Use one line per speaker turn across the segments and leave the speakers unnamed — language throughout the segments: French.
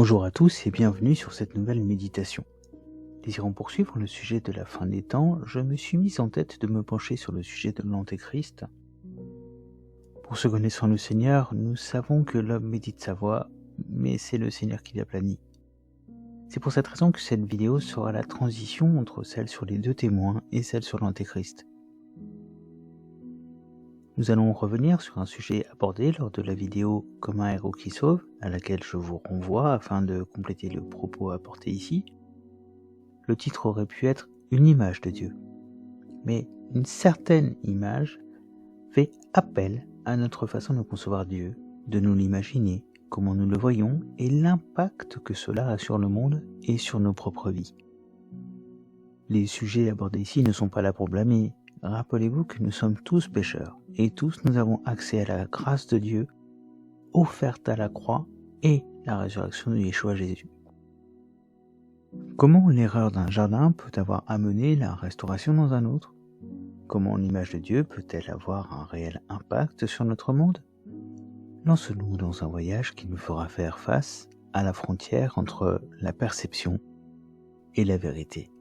Bonjour à tous et bienvenue sur cette nouvelle méditation. Désirant poursuivre le sujet de la fin des temps, je me suis mis en tête de me pencher sur le sujet de l'Antéchrist. Pour ceux connaissant le Seigneur, nous savons que l'homme médite sa voix, mais c'est le Seigneur qui l'aplanit. C'est pour cette raison que cette vidéo sera la transition entre celle sur les deux témoins et celle sur l'Antéchrist. Nous allons revenir sur un sujet abordé lors de la vidéo « Comme un héros qui sauve » à laquelle je vous renvoie afin de compléter le propos apporté ici. Le titre aurait pu être « Une image de Dieu », mais une certaine image fait appel à notre façon de concevoir Dieu, de nous l'imaginer, comment nous le voyons et l'impact que cela a sur le monde et sur nos propres vies. Les sujets abordés ici ne sont pas là pour blâmer. Rappelez-vous que nous sommes tous pécheurs et tous nous avons accès à la grâce de Dieu offerte à la croix et la résurrection de Yeshua Jésus. Comment l'erreur d'un jardin peut avoir amené la restauration dans un autre? Comment l'image de Dieu peut-elle avoir un réel impact sur notre monde? Lance-nous dans un voyage qui nous fera faire face à la frontière entre la perception et la vérité.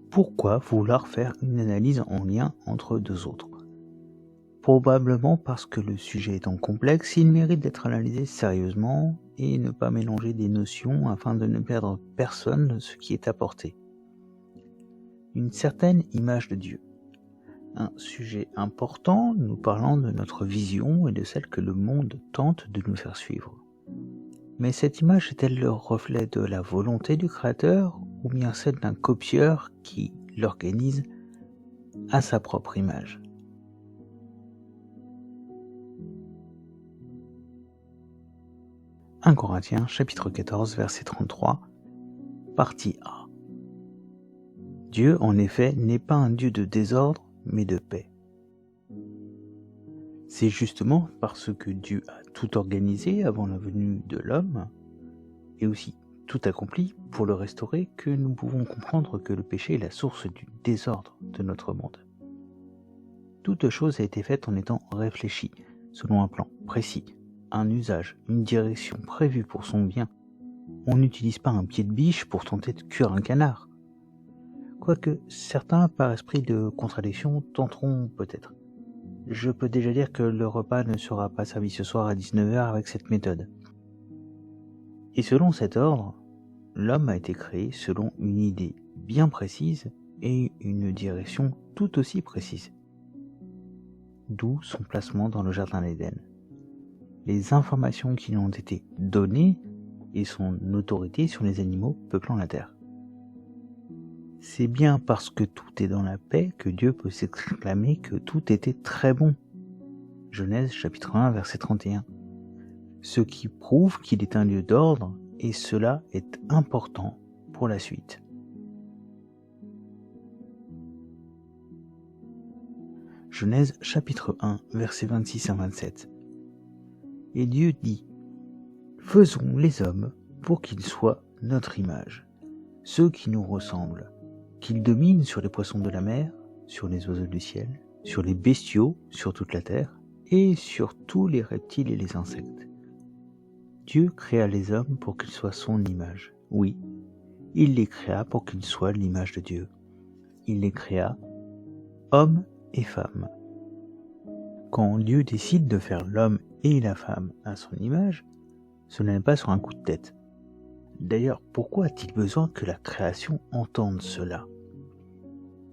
Pourquoi vouloir faire une analyse en lien entre deux autres? Probablement parce que le sujet étant complexe, il mérite d'être analysé sérieusement et ne pas mélanger des notions afin de ne perdre personne de ce qui est apporté. Une certaine image de Dieu. Un sujet important, nous parlons de notre vision et de celle que le monde tente de nous faire suivre. Mais cette image est-elle le reflet de la volonté du Créateur ou bien celle d'un copieur qui l'organise à sa propre image? « 1 Corinthiens chapitre 14 verset 33, partie A. Dieu, en effet, n'est pas un Dieu de désordre, mais de paix. C'est justement parce que Dieu a tout organisé avant la venue de l'homme, et aussi tout accompli pour le restaurer, que nous pouvons comprendre que le péché est la source du désordre de notre monde. Toute chose a été faite en étant réfléchie, selon un plan précis, un usage, une direction prévue pour son bien. On n'utilise pas un pied de biche pour tenter de cuire un canard. Quoique certains, par esprit de contradiction, tenteront peut-être. Je peux déjà dire que le repas ne sera pas servi ce soir à 19h avec cette méthode. Et selon cet ordre, l'homme a été créé selon une idée bien précise et une direction tout aussi précise. D'où son placement dans le jardin d'Éden. Les informations qui lui ont été données et son autorité sur les animaux peuplant la terre. C'est bien parce que tout est dans la paix que Dieu peut s'exclamer que tout était très bon. Genèse chapitre 1 verset 31. Ce qui prouve qu'il est un Dieu d'ordre et cela est important pour la suite. Genèse chapitre 1 verset 26 à 27. Et Dieu dit: faisons les hommes pour qu'ils soient notre image, ceux qui nous ressemblent, qu'ils dominent sur les poissons de la mer, sur les oiseaux du ciel, sur les bestiaux, sur toute la terre, et sur tous les reptiles et les insectes. Dieu créa les hommes pour qu'ils soient son image. Oui, il les créa pour qu'ils soient l'image de Dieu. Il les créa, hommes et femmes. Quand Dieu décide de faire l'homme et la femme à son image, ce n'est pas sur un coup de tête. D'ailleurs, pourquoi a-t-il besoin que la création entende cela?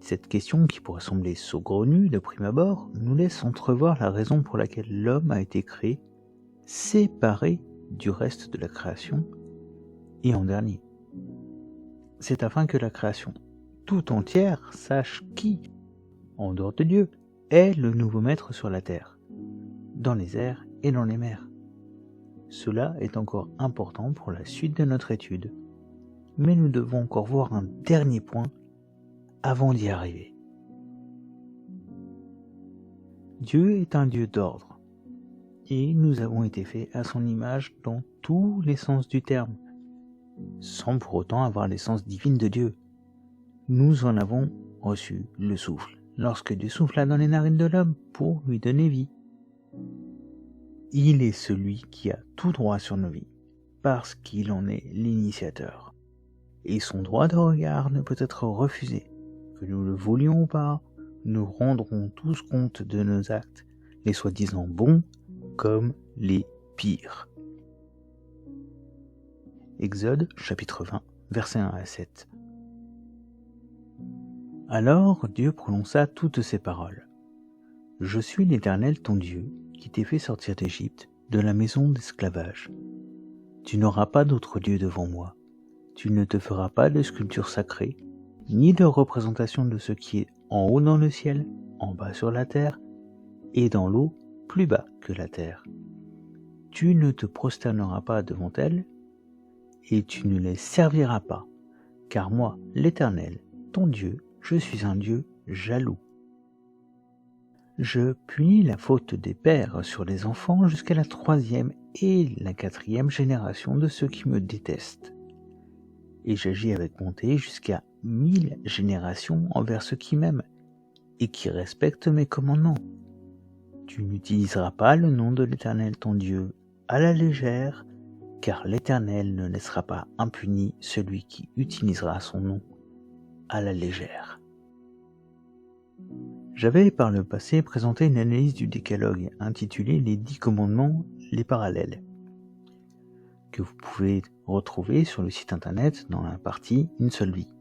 Cette question, qui pourrait sembler saugrenue de prime abord, nous laisse entrevoir la raison pour laquelle l'homme a été créé, séparé du reste de la création, et en dernier. C'est afin que la création tout entière sache qui, en dehors de Dieu, est le nouveau maître sur la terre, dans les airs et dans les mers. Cela est encore important pour la suite de notre étude, mais nous devons encore voir un dernier point avant d'y arriver. Dieu est un Dieu d'ordre, et nous avons été faits à son image dans tous les sens du terme. sans pour autant avoir l'essence divine de Dieu. Nous en avons reçu le souffle, lorsque Dieu souffla dans les narines de l'homme pour lui donner vie. Il est celui qui a tout droit sur nos vies, parce qu'il en est l'initiateur. Et son droit de regard ne peut être refusé. Que nous le voulions ou pas, nous rendrons tous compte de nos actes, les soi-disant bons comme les pires. Exode chapitre 20, versets 1 à 7. Alors Dieu prononça toutes ces paroles. Je suis l'Éternel ton Dieu, qui t'ai fait sortir d'Égypte, de la maison d'esclavage. Tu n'auras pas d'autre Dieu devant moi. Tu ne te feras pas de sculpture sacrée, ni de représentation de ce qui est en haut dans le ciel, en bas sur la terre, et dans l'eau plus bas que la terre. Tu ne te prosterneras pas devant elles, et tu ne les serviras pas, car moi, l'Éternel, ton Dieu, je suis un Dieu jaloux. Je punis la faute des pères sur les enfants jusqu'à la 3e et la 4e génération de ceux qui me détestent. Et j'agis avec bonté jusqu'à 1000 générations envers ceux qui m'aiment et qui respectent mes commandements. Tu n'utiliseras pas le nom de l'Éternel ton Dieu à la légère, car l'Éternel ne laissera pas impuni celui qui utilisera son nom à la légère. J'avais par le passé présenté une analyse du décalogue intitulée Les 10 commandements, les parallèles, que vous pouvez retrouver sur le site internet dans la partie Une seule vie.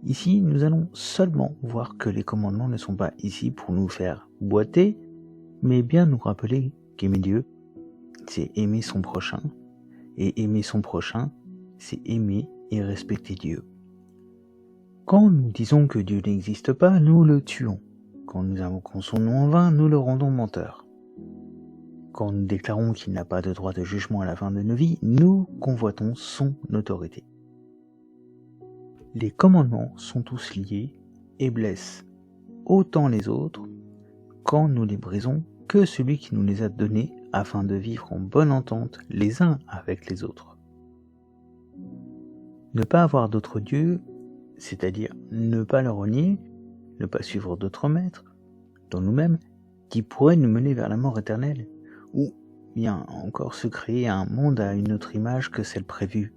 Ici, nous allons seulement voir que les commandements ne sont pas ici pour nous faire boiter, mais bien nous rappeler qu'aimer Dieu, c'est aimer son prochain, et aimer son prochain, c'est aimer et respecter Dieu. Quand nous disons que Dieu n'existe pas, nous le tuons. Quand nous invoquons son nom en vain, nous le rendons menteur. Quand nous déclarons qu'il n'a pas de droit de jugement à la fin de nos vies, nous convoitons son autorité. Les commandements sont tous liés et blessent autant les autres quand nous les brisons que celui qui nous les a donnés afin de vivre en bonne entente les uns avec les autres. Ne pas avoir d'autre Dieu, c'est-à-dire ne pas le renier, ne pas suivre d'autres maîtres, dans nous-mêmes, qui pourraient nous mener vers la mort éternelle, ou bien encore se créer un monde à une autre image que celle prévue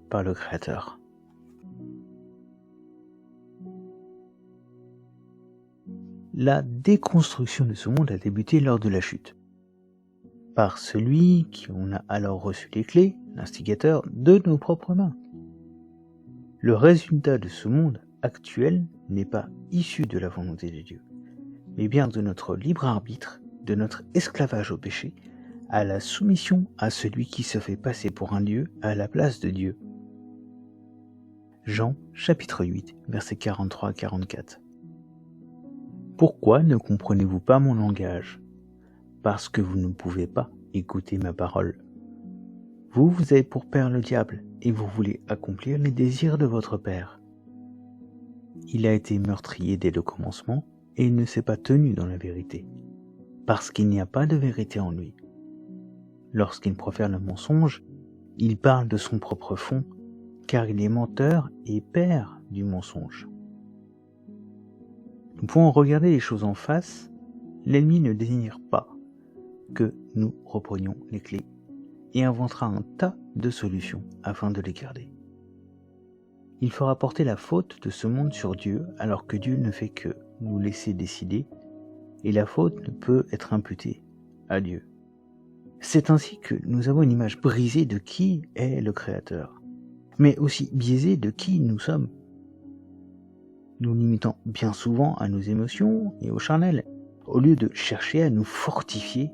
par le Créateur. La déconstruction de ce monde a débuté lors de la chute, par celui qui en a alors reçu les clés, l'instigateur, de nos propres mains. Le résultat de ce monde actuel n'est pas issu de la volonté de Dieu, mais bien de notre libre arbitre, de notre esclavage au péché, à la soumission à celui qui se fait passer pour un Dieu à la place de Dieu. Jean chapitre 8, versets 43 à 44. Pourquoi ne comprenez-vous pas mon langage ? Parce que vous ne pouvez pas écouter ma parole. Vous avez pour père le diable, et vous voulez accomplir les désirs de votre père. Il a été meurtrier dès le commencement, et il ne s'est pas tenu dans la vérité, parce qu'il n'y a pas de vérité en lui. Lorsqu'il profère le mensonge, il parle de son propre fond, car il est menteur et père du mensonge. Nous pouvons regarder les choses en face, l'ennemi ne désire pas que nous reprenions les clés et inventera un tas de solutions afin de les garder. Il fera porter la faute de ce monde sur Dieu alors que Dieu ne fait que nous laisser décider et la faute ne peut être imputée à Dieu. C'est ainsi que nous avons une image brisée de qui est le Créateur, mais aussi biaisée de qui nous sommes. Nous limitons bien souvent à nos émotions et au charnel, au lieu de chercher à nous fortifier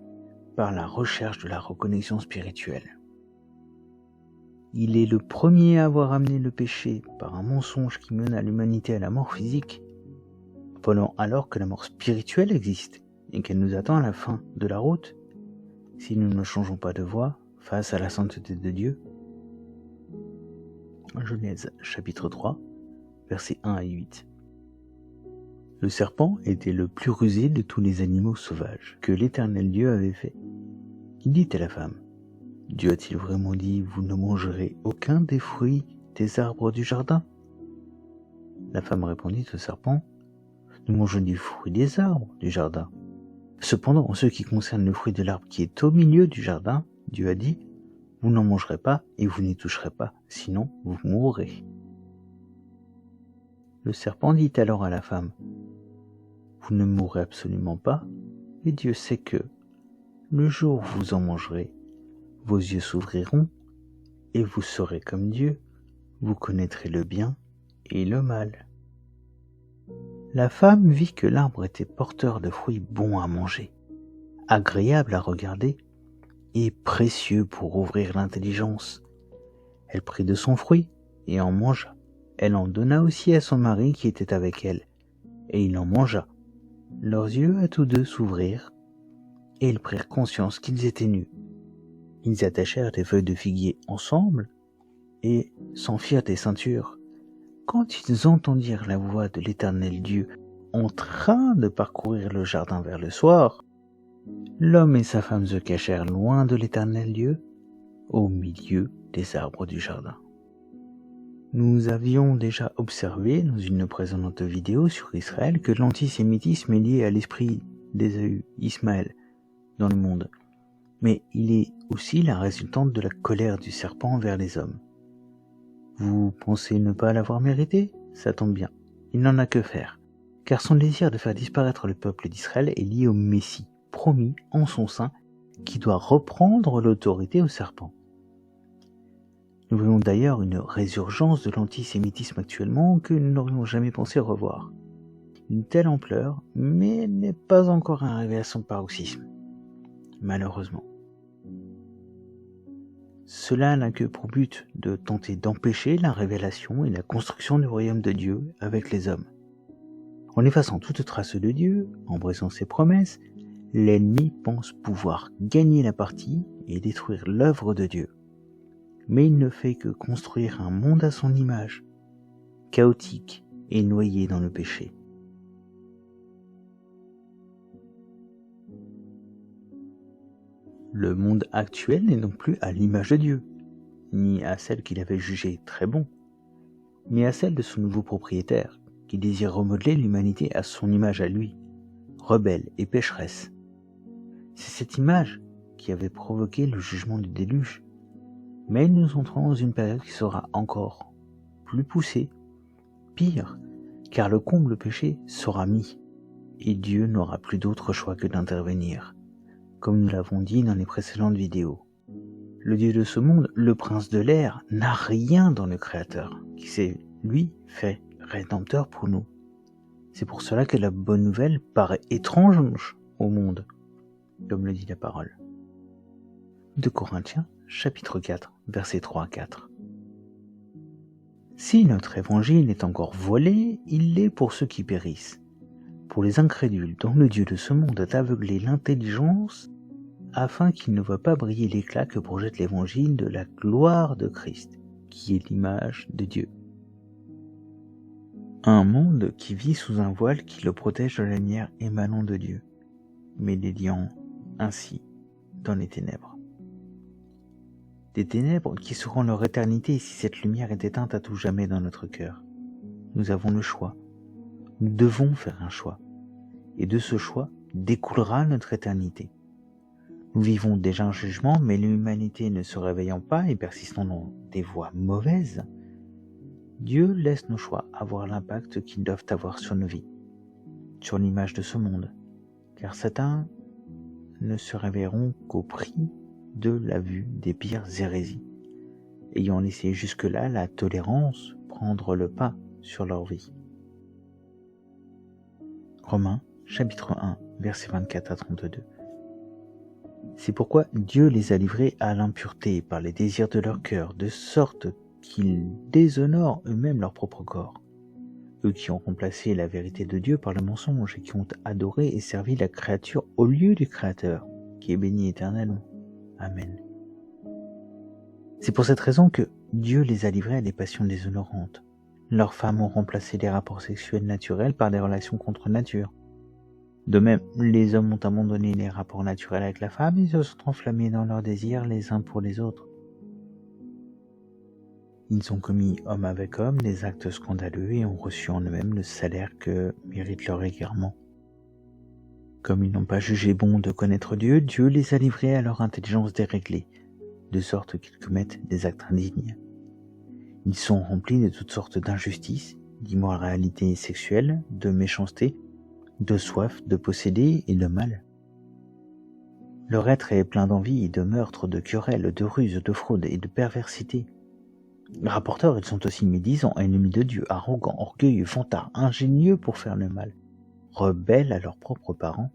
par la recherche de la reconnaissance spirituelle. Il est le premier à avoir amené le péché par un mensonge qui mena l'humanité à la mort physique, pendant alors que la mort spirituelle existe et qu'elle nous attend à la fin de la route, si nous ne changeons pas de voie face à la sainteté de Dieu. Genèse chapitre 3, versets 1 à 8. Le serpent était le plus rusé de tous les animaux sauvages que l'Éternel Dieu avait fait. Il dit à la femme : Dieu a-t-il vraiment dit, vous ne mangerez aucun des fruits des arbres du jardin? La femme répondit au serpent, nous mangeons du fruit des arbres du jardin. Cependant, en ce qui concerne le fruit de l'arbre qui est au milieu du jardin, Dieu a dit, vous n'en mangerez pas et vous n'y toucherez pas, sinon vous mourrez. Le serpent dit alors à la femme, vous ne mourrez absolument pas, et Dieu sait que, le jour où vous en mangerez, vos yeux s'ouvriront, et vous serez comme Dieu, vous connaîtrez le bien et le mal. La femme vit que l'arbre était porteur de fruits bons à manger, agréables à regarder, et précieux pour ouvrir l'intelligence. Elle prit de son fruit et en mangea. Elle en donna aussi à son mari qui était avec elle, et il en mangea. Leurs yeux à tous deux s'ouvrirent, et ils prirent conscience qu'ils étaient nus. Ils attachèrent des feuilles de figuier ensemble, et s'en firent des ceintures. Quand ils entendirent la voix de l'Éternel Dieu en train de parcourir le jardin vers le soir, l'homme et sa femme se cachèrent loin de l'Éternel Dieu, au milieu des arbres du jardin. Nous avions déjà observé dans une précédente vidéo sur Israël que l'antisémitisme est lié à l'esprit d'Ésaü, Ismaël, dans le monde, mais il est aussi la résultante de la colère du serpent envers les hommes. Vous pensez ne pas l'avoir mérité? Ça tombe bien, il n'en a que faire, car son désir de faire disparaître le peuple d'Israël est lié au Messie, promis en son sein, qui doit reprendre l'autorité au serpent. Nous voyons d'ailleurs une résurgence de l'antisémitisme actuellement que nous n'aurions jamais pensé revoir. Une telle ampleur, mais elle n'est pas encore arrivée à son paroxysme, malheureusement. Cela n'a que pour but de tenter d'empêcher la révélation et la construction du royaume de Dieu avec les hommes. En effaçant toute trace de Dieu, en brisant ses promesses, l'ennemi pense pouvoir gagner la partie et détruire l'œuvre de Dieu. Mais il ne fait que construire un monde à son image, chaotique et noyé dans le péché. Le monde actuel n'est donc plus à l'image de Dieu, ni à celle qu'il avait jugée très bon, mais à celle de son nouveau propriétaire, qui désire remodeler l'humanité à son image à lui, rebelle et pécheresse. C'est cette image qui avait provoqué le jugement du déluge. Mais nous entrons dans une période qui sera encore plus poussée, pire, car le comble péché sera mis, et Dieu n'aura plus d'autre choix que d'intervenir, comme nous l'avons dit dans les précédentes vidéos. Le Dieu de ce monde, le prince de l'air, n'a rien dans le Créateur, qui s'est, lui, fait rédempteur pour nous. C'est pour cela que la bonne nouvelle paraît étrange au monde, comme le dit la parole. 2 Corinthiens, chapitre 4, versets 3 à 4. Si notre évangile est encore voilé, il l'est pour ceux qui périssent, pour les incrédules dont le Dieu de ce monde a aveuglé l'intelligence, afin qu'ils ne voient pas briller l'éclat que projette l'évangile de la gloire de Christ, qui est l'image de Dieu. Un monde qui vit sous un voile qui le protège de la lumière émanant de Dieu, mais les liant ainsi dans les ténèbres. Des ténèbres qui seront leur éternité si cette lumière est éteinte à tout jamais dans notre cœur. Nous avons le choix. Nous devons faire un choix. Et de ce choix découlera notre éternité. Nous vivons déjà un jugement, mais l'humanité ne se réveillant pas et persistant dans des voies mauvaises, Dieu laisse nos choix avoir l'impact qu'ils doivent avoir sur nos vies, sur l'image de ce monde, car certains ne se réveilleront qu'au prix de la vue des pires hérésies, ayant laissé jusque-là la tolérance prendre le pas sur leur vie. Romains, chapitre 1, versets 24 à 32. C'est pourquoi Dieu les a livrés à l'impureté par les désirs de leur cœur, de sorte qu'ils déshonorent eux-mêmes leur propre corps. Eux qui ont remplacé la vérité de Dieu par le mensonge et qui ont adoré et servi la créature au lieu du Créateur, qui est béni éternellement. Amen. C'est pour cette raison que Dieu les a livrés à des passions déshonorantes. Leurs femmes ont remplacé les rapports sexuels naturels par des relations contre nature. De même, les hommes ont abandonné les rapports naturels avec la femme et se sont enflammés dans leurs désirs les uns pour les autres. Ils ont commis homme avec homme des actes scandaleux et ont reçu en eux-mêmes le salaire que mérite leur égarement. Comme ils n'ont pas jugé bon de connaître Dieu, Dieu les a livrés à leur intelligence déréglée, de sorte qu'ils commettent des actes indignes. Ils sont remplis de toutes sortes d'injustices, d'immoralité sexuelle, de méchanceté, de soif, de posséder et de mal. Leur être est plein d'envie, de meurtre, de querelles, de ruses, de fraude et de perversité. Rapporteurs, ils sont aussi médisants, ennemis de Dieu, arrogants, orgueilleux, fantards, ingénieux pour faire le mal, rebelles à leurs propres parents.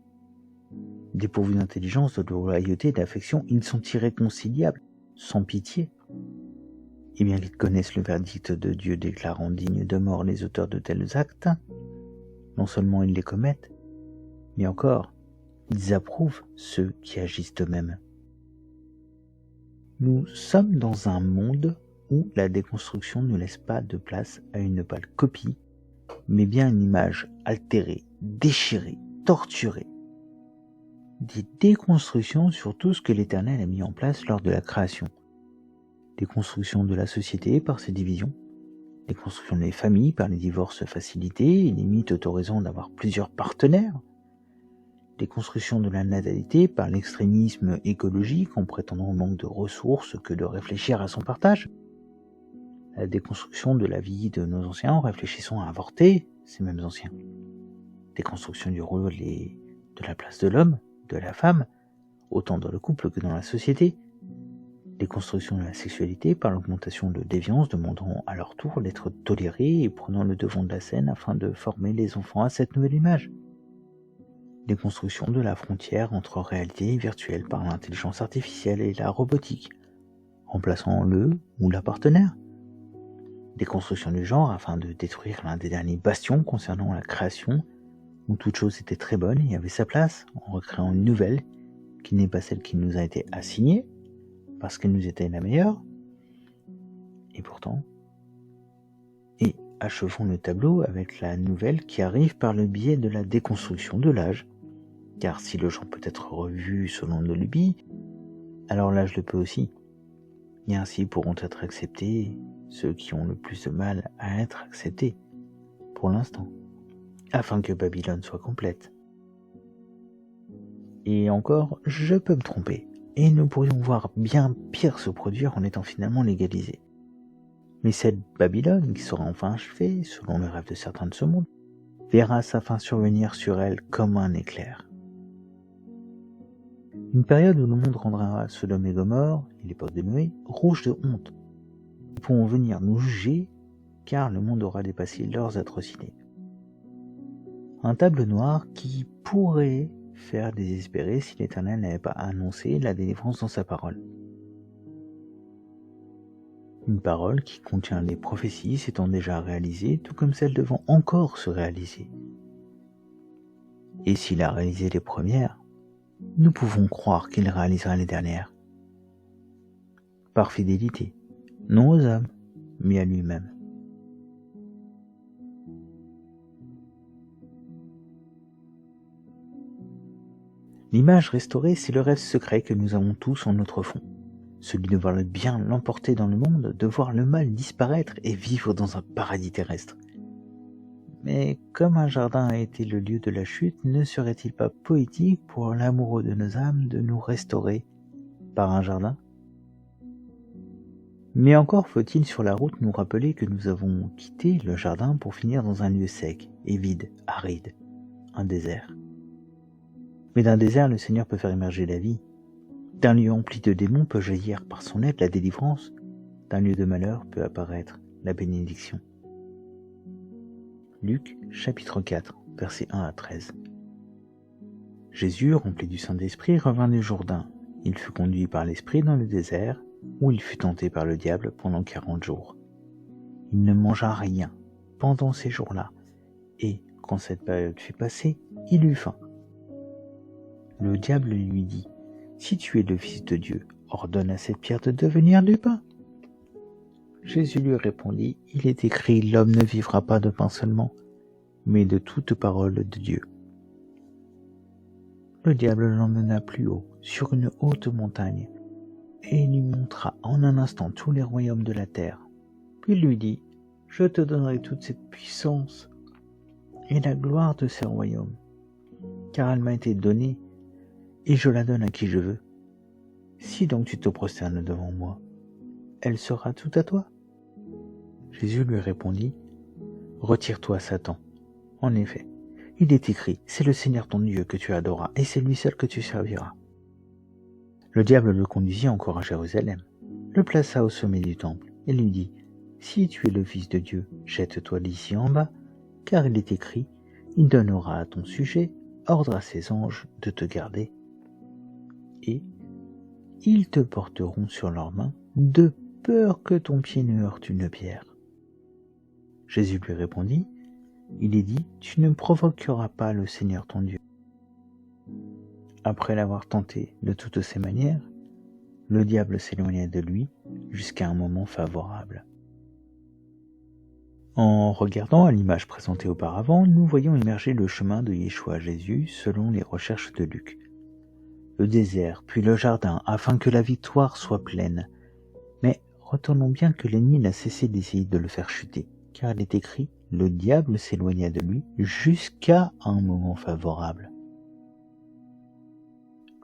Dépourvus d'intelligence, de loyauté et d'affection, ils sont irréconciliables, sans pitié. Et bien qu'ils connaissent le verdict de Dieu déclarant dignes de mort les auteurs de tels actes, non seulement ils les commettent, mais encore, ils approuvent ceux qui agissent eux-mêmes. Nous sommes dans un monde où la déconstruction ne laisse pas de place à une pâle copie, mais bien une image altérée, déchirée, torturée. Des déconstructions sur tout ce que l'Éternel a mis en place lors de la création. Déconstruction de la société par ses divisions, déconstruction des familles par les divorces facilités et les mythes autorisant d'avoir plusieurs partenaires, déconstruction de la natalité par l'extrémisme écologique en prétendant au manque de ressources que de réfléchir à son partage, la déconstruction de la vie de nos anciens en réfléchissant à avorter ces mêmes anciens, déconstruction du rôle et de la place de l'homme, de la femme, autant dans le couple que dans la société, déconstruction de la sexualité par l'augmentation de déviance demandant à leur tour d'être tolérés et prenant le devant de la scène afin de former les enfants à cette nouvelle image. Déconstruction de la frontière entre réalité virtuelle par l'intelligence artificielle et la robotique, remplaçant le ou la partenaire. Déconstruction du genre afin de détruire l'un des derniers bastions concernant la création, où toute chose était très bonne et avait sa place, en recréant une nouvelle qui n'est pas celle qui nous a été assignée, parce qu'elle nous était la meilleure. Et pourtant, et achevons le tableau avec la nouvelle qui arrive par le biais de la déconstruction de l'âge, car si le genre peut être revu selon nos lubies, alors l'âge le peut aussi. Et ainsi pourront être acceptés ceux qui ont le plus de mal à être acceptés, pour l'instant, afin que Babylone soit complète. Et encore, je peux me tromper, et nous pourrions voir bien pire se produire en étant finalement légalisé. Mais cette Babylone, qui sera enfin achevée, selon le rêve de certains de ce monde, verra sa fin survenir sur elle comme un éclair. Une période où le monde rendra Sodome et Gomorrhe, et l'époque de Noé, rouge de honte. Ils pourront venir nous juger, car le monde aura dépassé leurs atrocités. Un tableau noir qui pourrait faire désespérer si l'Éternel n'avait pas annoncé la délivrance dans sa parole. Une parole qui contient les prophéties s'étant déjà réalisées, tout comme celles devant encore se réaliser. Et s'il a réalisé les premières, nous pouvons croire qu'il réalisera les dernières. Par fidélité, non aux hommes, mais à lui-même. L'image restaurée, c'est le rêve secret que nous avons tous en notre fond. Celui de voir le bien l'emporter dans le monde, de voir le mal disparaître et vivre dans un paradis terrestre. Mais comme un jardin a été le lieu de la chute, ne serait-il pas poétique pour l'amoureux de nos âmes de nous restaurer par un jardin ? Mais encore faut-il sur la route nous rappeler que nous avons quitté le jardin pour finir dans un lieu sec et vide, aride, un désert. Mais d'un désert, le Seigneur peut faire émerger la vie. D'un lieu empli de démons peut jaillir par son aide la délivrance. D'un lieu de malheur peut apparaître la bénédiction. Luc, chapitre 4, versets 1 à 13. Jésus, rempli du Saint-Esprit, revint du Jourdain. Il fut conduit par l'Esprit dans le désert, où il fut tenté par le diable pendant 40 jours. Il ne mangea rien pendant ces jours-là, et, quand cette période fut passée, il eut faim. Le diable lui dit, « Si tu es le Fils de Dieu, ordonne à cette pierre de devenir du pain. » Jésus lui répondit, « Il est écrit, l'homme ne vivra pas de pain seulement, mais de toute parole de Dieu. » Le diable l'emmena plus haut, sur une haute montagne, et il lui montra en un instant tous les royaumes de la terre. Puis il lui dit, « Je te donnerai toute cette puissance et la gloire de ces royaumes, car elle m'a été donnée, et je la donne à qui je veux. Si donc tu te prosternes devant moi, elle sera tout à toi. » Jésus lui répondit, « Retire-toi, Satan. En effet, il est écrit, c'est le Seigneur ton Dieu que tu adoreras, et c'est lui seul que tu serviras. » Le diable le conduisit encore à Jérusalem, le plaça au sommet du temple, et lui dit, « Si tu es le Fils de Dieu, jette-toi d'ici en bas, car il est écrit, il donnera à ton sujet ordre à ses anges de te garder, et ils te porteront sur leurs mains, de peur que ton pied ne heurte une pierre. » Jésus lui répondit, « Il est dit, tu ne provoqueras pas le Seigneur ton Dieu. » Après l'avoir tenté de toutes ses manières, le diable s'éloigna de lui jusqu'à un moment favorable. En regardant à l'image présentée auparavant, nous voyons émerger le chemin de Yeshua Jésus selon les recherches de Luc. Le désert, puis le jardin, afin que la victoire soit pleine. Mais retenons bien que l'ennemi n'a cessé d'essayer de le faire chuter, car il est écrit, le diable s'éloigna de lui jusqu'à un moment favorable.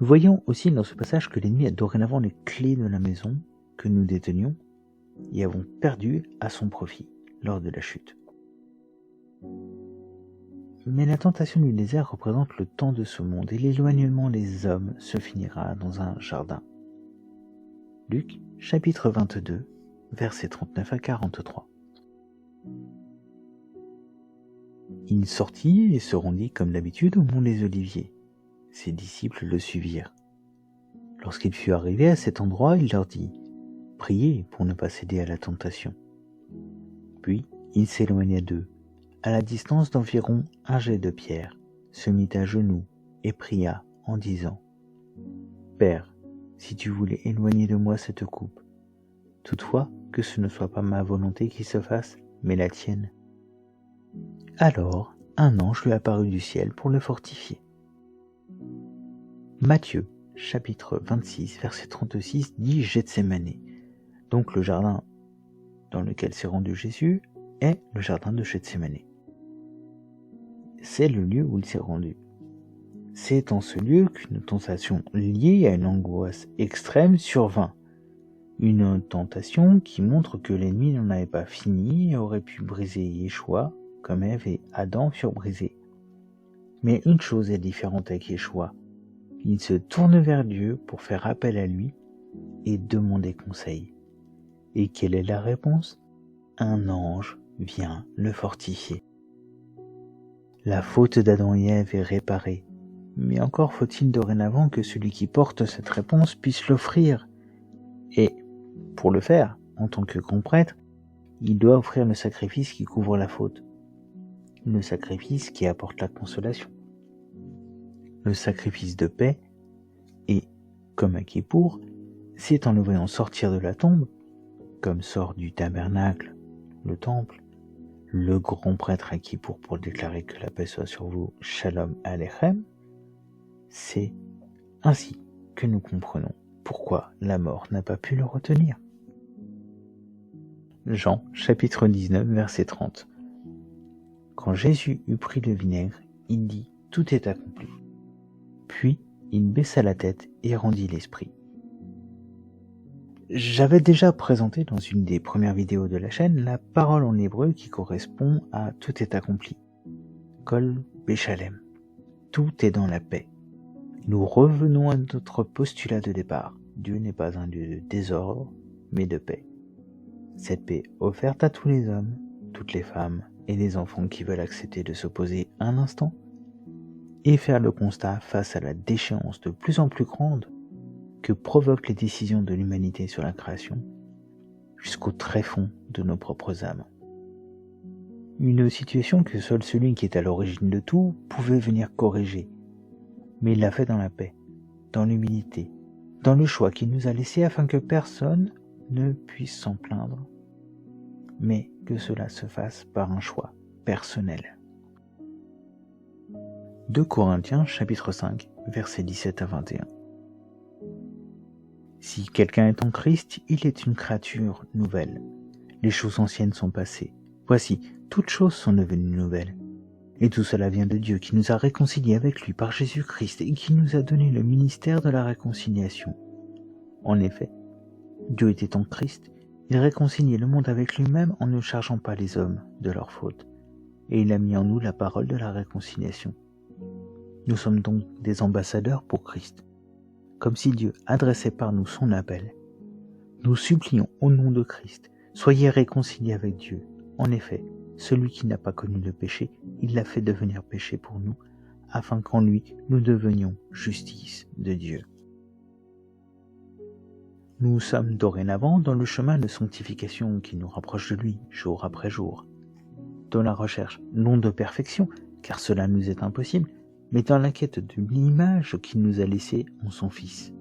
Nous voyons aussi dans ce passage que l'ennemi a dorénavant les clés de la maison que nous détenions et avons perdu à son profit lors de la chute. Mais la tentation du désert représente le temps de ce monde et l'éloignement des hommes se finira dans un jardin. Luc, chapitre 22, versets 39 à 43. Il sortit et se rendit comme d'habitude au mont des Oliviers. Ses disciples le suivirent. Lorsqu'il fut arrivé à cet endroit, il leur dit, « Priez pour ne pas céder à la tentation. » Puis il s'éloigna d'eux, à la distance d'environ un jet de pierre, se mit à genoux et pria en disant, « Père, si tu voulais éloigner de moi cette coupe, toutefois que ce ne soit pas ma volonté qui se fasse, mais la tienne. » Alors un ange lui apparut du ciel pour le fortifier. Matthieu, chapitre 26, verset 36 dit Gethsémane. Donc le jardin dans lequel s'est rendu Jésus est le jardin de Gethsémane. C'est le lieu où il s'est rendu. C'est en ce lieu qu'une tentation liée à une angoisse extrême survint. Une tentation qui montre que l'ennemi n'en avait pas fini et aurait pu briser Yeshua comme Ève et Adam furent brisés. Mais une chose est différente avec Yeshua. Il se tourne vers Dieu pour faire appel à lui et demander conseil. Et quelle est la réponse ? Un ange vient le fortifier. La faute d'Adam et Ève est réparée, mais encore faut-il dorénavant que celui qui porte cette réponse puisse l'offrir. Et pour le faire, en tant que grand prêtre, il doit offrir le sacrifice qui couvre la faute, le sacrifice qui apporte la consolation, le sacrifice de paix, et, comme à Kippour, c'est en le voyant sortir de la tombe, comme sort du tabernacle, le temple, le grand prêtre à Kippour pour déclarer que la paix soit sur vous, Shalom Aleichem, c'est ainsi que nous comprenons pourquoi la mort n'a pas pu le retenir. Jean, chapitre 19, verset 30. Quand Jésus eut pris le vinaigre, il dit « Tout est accompli ». Puis il baissa la tête et rendit l'esprit. J'avais déjà présenté dans une des premières vidéos de la chaîne la parole en hébreu qui correspond à « tout est accompli ». Kol Beshalem. Tout est dans la paix. Nous revenons à notre postulat de départ. Dieu n'est pas un Dieu de désordre, mais de paix. Cette paix offerte à tous les hommes, toutes les femmes et les enfants qui veulent accepter de se poser un instant et faire le constat face à la déchéance de plus en plus grande que provoquent les décisions de l'humanité sur la création, jusqu'au tréfonds de nos propres âmes. Une situation que seul celui qui est à l'origine de tout pouvait venir corriger, mais il l'a fait dans la paix, dans l'humilité, dans le choix qu'il nous a laissé afin que personne ne puisse s'en plaindre, mais que cela se fasse par un choix personnel. 2 Corinthiens chapitre 5, versets 17 à 21. Si quelqu'un est en Christ, il est une créature nouvelle. Les choses anciennes sont passées. Voici, toutes choses sont devenues nouvelles. Et tout cela vient de Dieu qui nous a réconciliés avec lui par Jésus-Christ et qui nous a donné le ministère de la réconciliation. En effet, Dieu était en Christ, il réconciliait le monde avec lui-même en ne chargeant pas les hommes de leurs fautes. Et il a mis en nous la parole de la réconciliation. Nous sommes donc des ambassadeurs pour Christ, comme si Dieu adressait par nous son appel. Nous supplions au nom de Christ, soyez réconciliés avec Dieu. En effet, celui qui n'a pas connu le péché, il l'a fait devenir péché pour nous, afin qu'en lui nous devenions justice de Dieu. Nous sommes dorénavant dans le chemin de sanctification qui nous rapproche de lui, jour après jour. Dans la recherche, non de perfection, car cela nous est impossible, mais dans la quête de l'image qu'il nous a laissée en son Fils.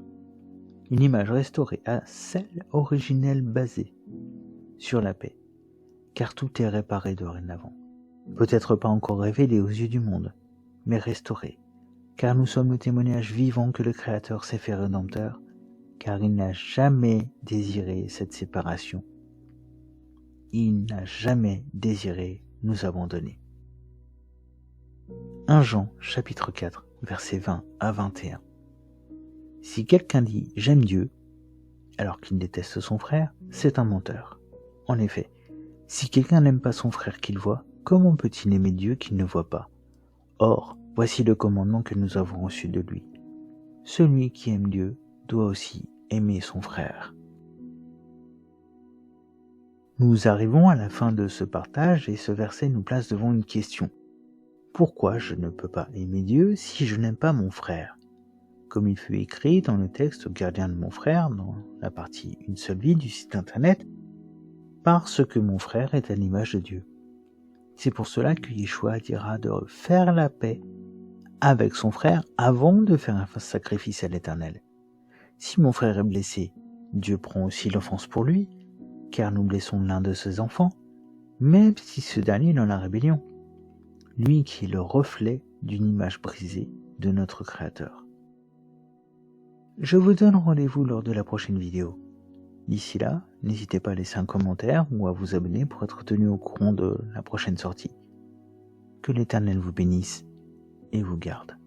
Une image restaurée à celle originelle basée sur la paix, car tout est réparé dorénavant. Peut-être pas encore révélé aux yeux du monde, mais restauré, car nous sommes le témoignage vivant que le Créateur s'est fait rédempteur, car il n'a jamais désiré cette séparation. Il n'a jamais désiré nous abandonner. 1 Jean chapitre 4, versets 20 à 21. Si quelqu'un dit « j'aime Dieu » alors qu'il déteste son frère, c'est un menteur. En effet, si quelqu'un n'aime pas son frère qu'il voit, comment peut-il aimer Dieu qu'il ne voit pas? Or, voici le commandement que nous avons reçu de lui. Celui qui aime Dieu doit aussi aimer son frère. Nous arrivons à la fin de ce partage et ce verset nous place devant une question. Pourquoi je ne peux pas aimer Dieu si je n'aime pas mon frère? Comme il fut écrit dans le texte au gardien de mon frère, dans la partie Une seule vie du site internet, parce que mon frère est à l'image de Dieu. C'est pour cela que Yeshua dira de faire la paix avec son frère avant de faire un sacrifice à l'Éternel. Si mon frère est blessé, Dieu prend aussi l'offense pour lui, car nous blessons l'un de ses enfants, même si ce dernier est dans la rébellion, lui qui est le reflet d'une image brisée de notre Créateur. Je vous donne rendez-vous lors de la prochaine vidéo. D'ici là, n'hésitez pas à laisser un commentaire ou à vous abonner pour être tenu au courant de la prochaine sortie. Que l'Éternel vous bénisse et vous garde.